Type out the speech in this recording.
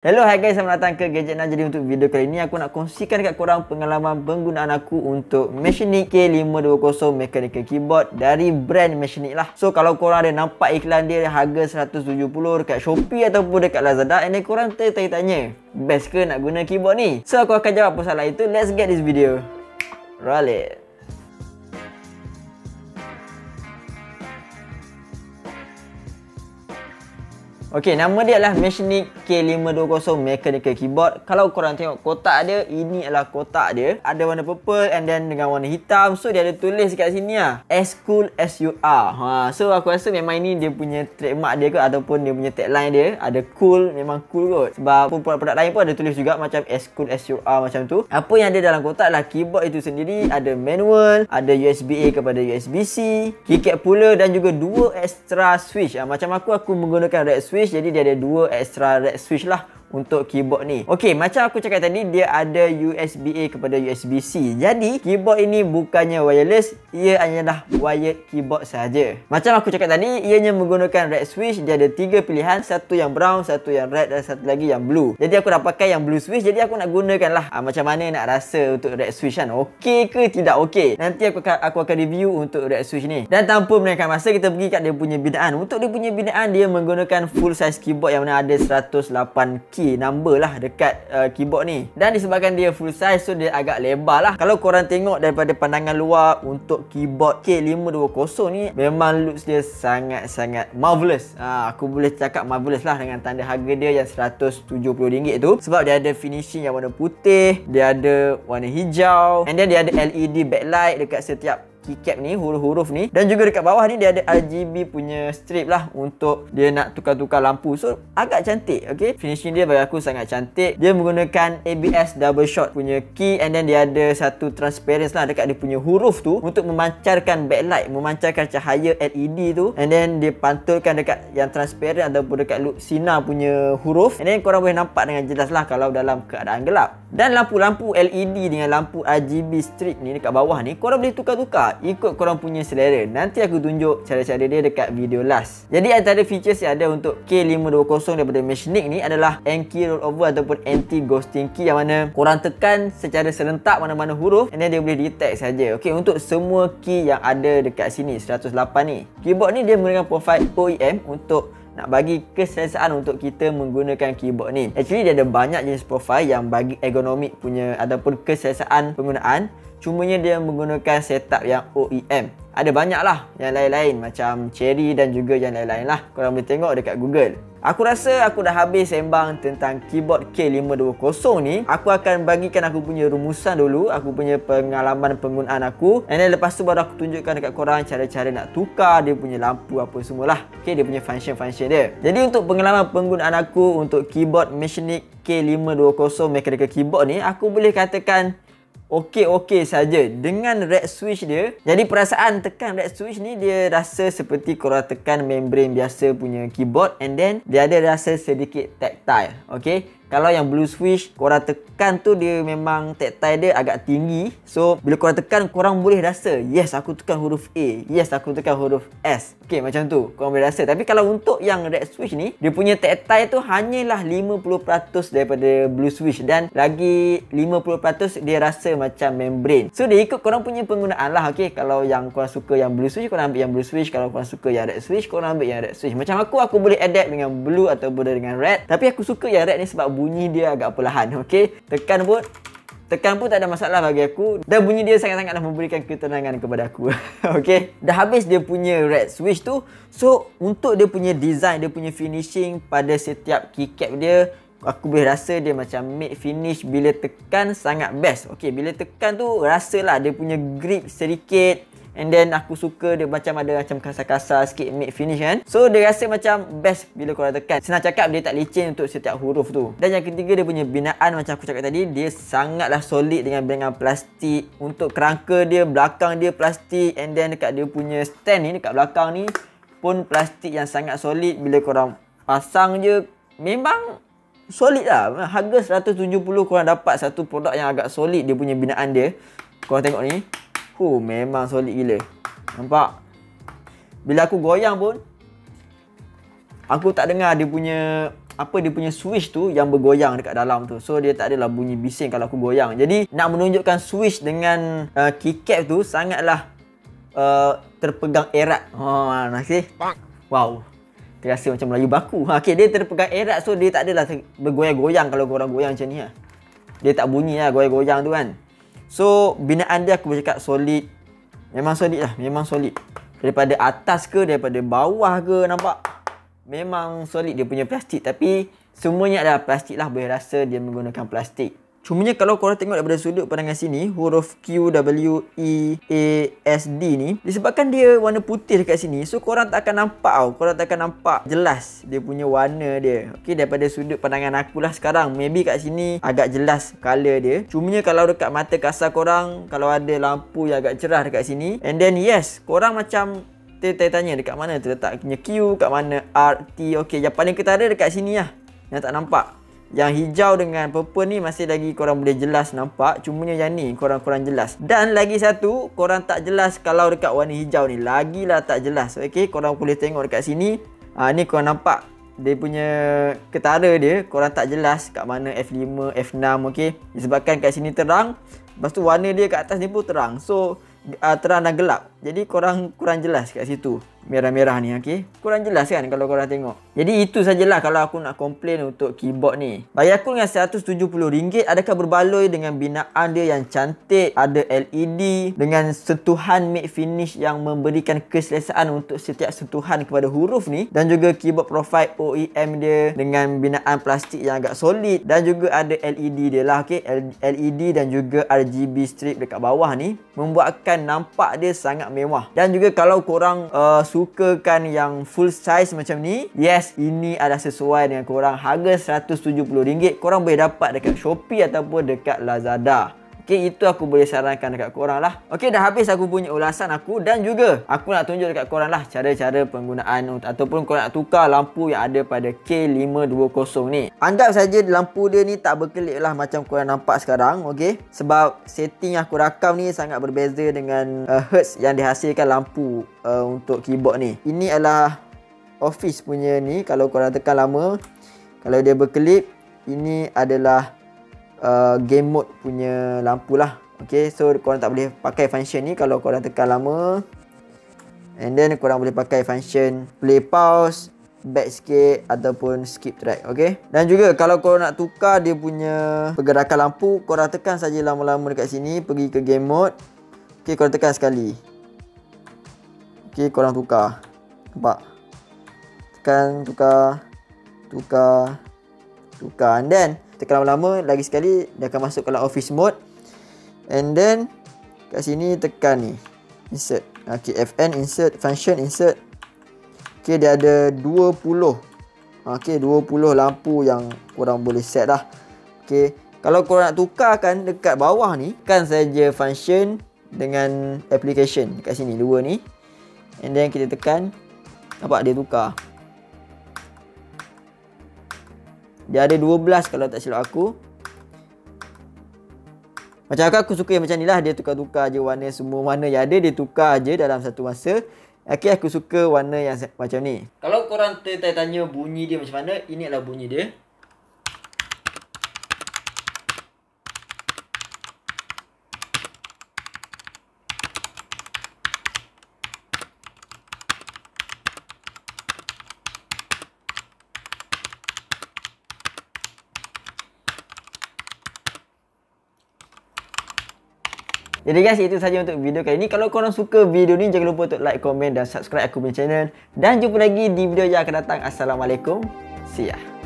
Hello, hai guys, selamat datang ke Gadget Nak. Jadi untuk video kali ni aku nak kongsikan dekat korang pengalaman penggunaan aku untuk Machinnik K520 mechanical keyboard dari brand Machinnik lah. So kalau korang ada nampak iklan dia harga 170 dekat Shopee ataupun dekat Lazada, and then korang tanya, best ke nak guna keyboard ni? So aku akan jawab persoalan itu. Let's get this video. Roll it. Okey, nama dia adalah Machinnik K520 mechanical keyboard. Kalau korang tengok kotak dia, ini adalah kotak dia. Ada warna purple and then dengan warna hitam. So dia ada tulis kat sini lah, as cool as you are. So aku rasa memang ini dia punya trademark dia ke ataupun dia punya tagline dia. Ada cool, memang cool kot. Sebab produk lain pun ada tulis juga macam as cool as you are macam tu. Apa yang ada dalam kotak adalah keyboard itu sendiri. Ada manual, ada USB-A kepada USB-C, keycap pula dan juga dua extra switch. Macam aku menggunakan red switch. Jadi dia ada dua extra red switch lah untuk keyboard ni. Okey, macam aku cakap tadi, dia ada USB-A kepada USB-C. Jadi keyboard ini bukannya wireless, ia hanyalah wired keyboard sahaja. Macam aku cakap tadi, ianya menggunakan red switch. Dia ada 3 pilihan, satu yang brown, satu yang red dan satu lagi yang blue. Jadi aku dah pakai yang blue switch, jadi aku nak gunakan lah macam mana nak rasa untuk red switch kan. Okey ke tidak okey? Nanti aku akan review untuk red switch ni. Dan tanpa melengahkan masa, kita pergi kat dia punya binaan. Untuk dia punya binaan, dia menggunakan full size keyboard yang mana ada 108 key number lah dekat keyboard ni. Dan disebabkan dia full size, so dia agak lebar lah. Kalau korang tengok daripada pandangan luar, untuk keyboard K520 ni memang looks dia sangat-sangat marvelous. Aku boleh cakap marvelous lah dengan tanda harga dia yang RM170 tu. Sebab dia ada finishing yang warna putih, dia ada warna hijau, and then dia ada LED backlight dekat setiap keycap ni, huruf-huruf ni. Dan juga dekat bawah ni dia ada RGB punya strip lah untuk dia nak tukar-tukar lampu. So agak cantik. Okay, finishing dia bagi aku sangat cantik. Dia menggunakan ABS double shot punya key, and then dia ada satu transparency lah dekat dia punya huruf tu untuk memancarkan backlight, memancarkan cahaya LED tu. And then dia pantulkan dekat yang transparent ataupun dekat loop sinar punya huruf, and then korang boleh nampak dengan jelas lah kalau dalam keadaan gelap. Dan lampu-lampu LED dengan lampu RGB strip ni dekat bawah ni, korang boleh tukar-tukar ikut korang punya selera. Nanti aku tunjuk cara-cara dia dekat video last. Jadi antara features yang ada untuk K520 daripada Machinnik ni adalah N-key rollover ataupun anti-ghosting key, yang mana korang tekan secara serentak mana-mana huruf, and then dia boleh detect saja. Okey, untuk semua key yang ada dekat sini 108 ni. Keyboard ni dia menggunakan profile OEM untuk nak bagi keselesaan untuk kita menggunakan keyboard ni. Actually dia ada banyak jenis profile yang bagi ergonomik punya ataupun keselesaan penggunaan. Cumanya dia menggunakan setup yang OEM. Ada banyak lah yang lain-lain macam Cherry dan juga yang lain-lain lah. Korang boleh tengok dekat Google. Aku rasa aku dah habis sembang tentang keyboard K520 ni. Aku akan bagikan aku punya rumusan dulu, aku punya pengalaman penggunaan aku, and then lepas tu baru aku tunjukkan dekat korang cara-cara nak tukar dia punya lampu apa semualah. Okay, dia punya function-function dia. Jadi untuk pengalaman penggunaan aku untuk keyboard Machinnik K520 mechanical keyboard ni, aku boleh katakan okey saja dengan red switch dia. Jadi perasaan tekan red switch ni, dia rasa seperti korang tekan membrane biasa punya keyboard, and then dia ada rasa sedikit tactile. Okey, kalau yang blue switch korang tekan tu, dia memang tactile dia agak tinggi. So bila korang tekan, korang boleh rasa, yes aku tekan huruf A, yes aku tekan huruf S. Okey, macam tu korang boleh rasa. Tapi kalau untuk yang red switch ni, dia punya tactile tu hanyalah 50% daripada blue switch, dan lagi 50% dia rasa macam membrane. So dia ikut korang punya penggunaan lah. Okey, kalau yang korang suka yang blue switch, korang ambil yang blue switch. Kalau korang suka yang red switch, korang ambil yang red switch. Macam aku boleh adapt dengan blue ataupun dengan red. Tapi aku suka yang red ni sebab bunyi dia agak perlahan. Okey, tekan pun tak ada masalah bagi aku, dan bunyi dia sangat-sangatlah memberikan ketenangan kepada aku. Okey, dah habis dia punya red switch tu. So untuk dia punya design, dia punya finishing pada setiap keycap dia, aku boleh rasa dia macam matte finish. Bila tekan sangat best. Okey, bila tekan tu rasalah dia punya grip sedikit, and then aku suka dia macam ada macam kasar-kasar sikit matte finish kan. So dia rasa macam best bila korang tekan. Senang cakap, dia tak licin untuk setiap huruf tu. Dan yang ketiga, dia punya binaan macam aku cakap tadi, dia sangatlah solid dengan binaan plastik. Untuk kerangka dia, belakang dia plastik, and then dekat dia punya stand ni, dekat belakang ni pun plastik yang sangat solid. Bila korang pasang je, memang solid lah. Harga 170 korang dapat satu produk yang agak solid. Dia punya binaan dia, korang tengok ni, memang solid gila. Nampak? Bila aku goyang pun, aku tak dengar dia punya apa dia punya switch tu yang bergoyang dekat dalam tu. So dia tak adalah bunyi bising kalau aku goyang. Jadi nak menunjukkan switch dengan keycap tu sangatlah terpegang erat. Nasib. Wow. Terasa macam Melayu baku. Okey, dia terpegang erat, so dia tak adalah bergoyang-goyang kalau korang goyang macam ni lah. Dia tak bunyi lah goyang-goyang tu kan. So binaan dia aku boleh cakap solid. Memang solid lah, memang solid. Daripada atas ke, daripada bawah ke, nampak? Memang solid dia punya plastik. Tapi semuanya adalah plastik lah, boleh rasa dia menggunakan plastik. Cumanya kalau korang tengok daripada sudut pandangan sini, huruf Q, W, E, A, S, D ni, disebabkan dia warna putih dekat sini, so korang tak akan nampak tau. Korang tak akan nampak jelas dia punya warna dia. Okay, daripada sudut pandangan aku lah sekarang, maybe kat sini agak jelas colour dia. Cumanya kalau dekat mata kasar korang, kalau ada lampu yang agak cerah dekat sini, and then yes, korang macam tanya dekat mana terletak Q, kat mana R, T. Okay, yang paling ketara dekat sini lah, yang tak nampak. Yang hijau dengan purple ni masih lagi korang boleh jelas nampak. Cumanya yang ni korang jelas. Dan lagi satu, korang tak jelas kalau dekat warna hijau ni. Lagilah tak jelas. Okay, korang boleh tengok dekat sini. Ni korang nampak dia punya ketara dia. Korang tak jelas kat mana F5, F6. Okay, disebabkan kat sini terang. Lepas tu warna dia kat atas ni pun terang. So terang dan gelap. Jadi korang kurang jelas kat situ. Merah-merah ni, okey. Kurang jelas kan kalau korang tengok. Jadi itu sajalah kalau aku nak komplain untuk keyboard ni. Bagi aku dengan RM170, adakah berbaloi dengan binaan dia yang cantik, ada LED dengan sentuhan matte finish yang memberikan keselesaan untuk setiap sentuhan kepada huruf ni, dan juga keyboard profile OEM dia dengan binaan plastik yang agak solid, dan juga ada LED dia lah, okey. LED dan juga RGB strip dekat bawah ni membuatkan nampak dia sangat mewah. Dan juga kalau korang sukakan yang full size macam ni, yes, ini adalah sesuai dengan korang. Harga RM170 korang boleh dapat dekat Shopee ataupun dekat Lazada. Okay, itu aku boleh sarankan dekat korang lah. Okay, dah habis aku punya ulasan aku, dan juga aku nak tunjuk dekat korang lah cara-cara penggunaan ataupun korang nak tukar lampu yang ada pada K520 ni. Anggap saja lampu dia ni tak berkelip lah macam korang nampak sekarang. Okay, sebab setting aku rakam ni sangat berbeza dengan hertz yang dihasilkan lampu untuk keyboard ni. Ini adalah office punya ni. Kalau korang tekan lama, kalau dia berkelip, ini adalah game mode punya lampu lah. Okay, so korang tak boleh pakai function ni kalau korang tekan lama. And then korang boleh pakai function play pause, back sikit ataupun skip track. Okay, dan juga kalau korang nak tukar dia punya pergerakan lampu, korang tekan saja lama-lama dekat sini, pergi ke game mode. Okay, korang tekan sekali. Okay, korang tukar. Nampak? Tekan, tukar, and then tekan lama-lama lagi sekali, dia akan masuk ke dalam office mode. And then kat sini tekan ni insert. Okay, FN insert, function insert. Okay, dia ada 20. Okay, 20 lampu yang korang boleh set lah. Okay, kalau korang nak tukarkan dekat bawah ni, tekan saja function dengan application dekat sini, dua ni. And then kita tekan, nampak dia tukar. Dia ada 12 kalau tak silap aku. Macam aku suka yang macam ni lah. Dia tukar-tukar je warna, semua warna yang ada dia tukar je dalam satu masa. Okay, aku suka warna yang macam ni. Kalau korang tanya bunyi dia macam mana, ini adalah bunyi dia. Jadi guys, itu saja untuk video kali ini. Kalau korang suka video ni, jangan lupa untuk like, komen dan subscribe aku punya channel. Dan jumpa lagi di video yang akan datang. Assalamualaikum. See ya.